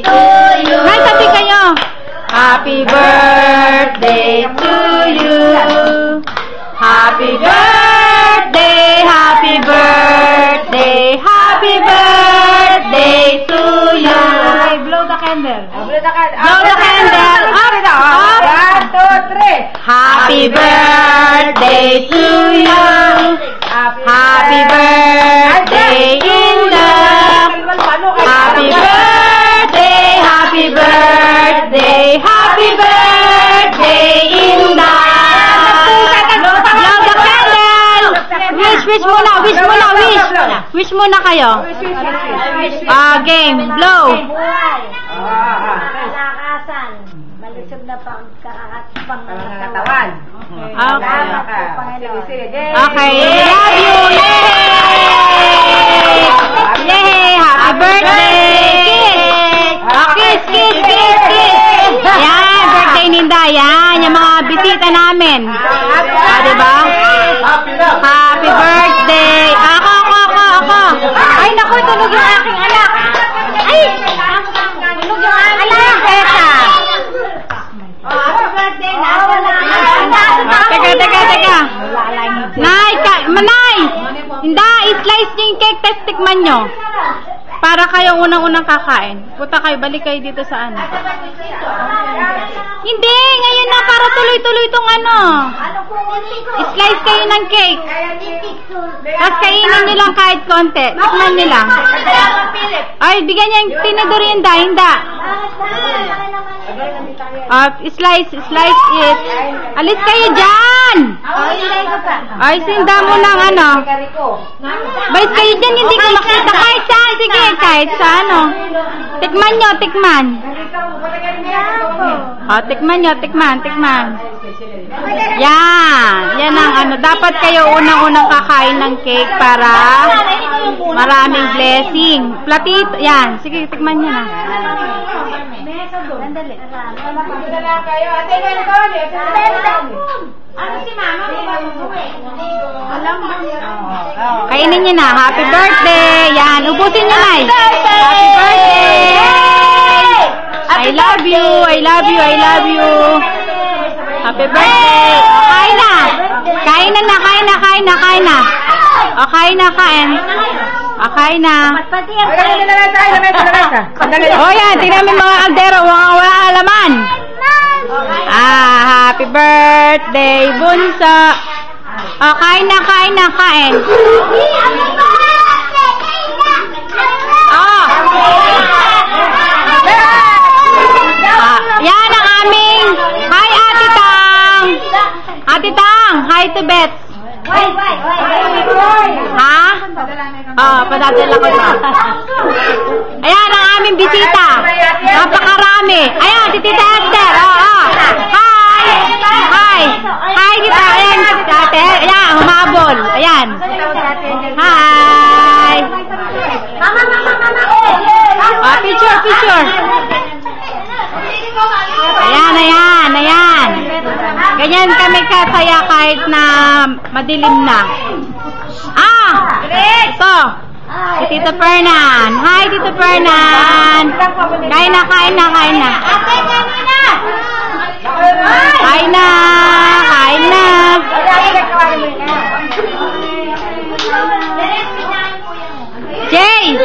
Nay, sabi kayo. Happy birthday to you. Happy birthday, happy birthday, happy birthday to you. Blow the candle. Blow the candle. Up, up. 1, 2, 3. Happy birthday to you. Happy birthday in love. Happy birthday, happy birthday, happy birthday in love. Blow the candle. Wish muna, wish muna, wish. Wish muna kayo. Game, blow. Kalakasan. Malusog na pangatawan. Okay, love you. Yay! Yay! Happy birthday! Kiss, kiss, kiss, kiss. Yan, birthday ni Inday. Yan, yung mga bisita namin. Diba? Happy birthday! Ako. Ay, naku, tulog yung aking anak. Ay! Tulog yung aking anak. Happy birthday na. Teka. Nay! Hindi, i-slice niyo yung cake, test tikman nyo. Para kayo unang-unang kakain. Puta kayo, balik kayo dito sa ano. Hindi, ngayon na, para tuloy-tuloy itong ano. I-slice kayo ng cake. Tapos kainin nyo lang kahit konti. Tikman nyo lang. Ay, bigyan niya yung tinidor yung hinda. Slice it. Alis kayo dyan! Ay, sinda mo ng ano. Bait kayo dyan, hindi ko makita. Kahit saan, sige, kahit sa ano. Tikman nyo. Tikman nyo. Yan ang ano. Dapat kayo unang-unang kakain ng cake para maraming blessing. Platito, yan. Sige, tikman nyo na. Sandali. Kayo, ate, ano si mama? Alam mo. Kainin nyo na. Happy birthday. Yan. Ubusin nyo na. Happy birthday. I love you. Happy birthday. Kain na. Kain na. Oh, yan. Tingnan mo mga kaldero. Wala alaman. Happy birthday, bunso. Kain na. Yan ang aming. Hi, Ate Tang. Hi to Beth. Ha? Padadala ko na. Ayan ang aming bisita. Napakarami. Ayan, si Tita Esther. Hi, Tita. Ayan, ate. Ayan, humabol. Ayan. Hi. Picture. Ayan. Ganyan kami kasaya kahit na madilim na. Ito. Si Tita Fernan. Hi, Tita Fernan. Kain na. Kain na. Jay!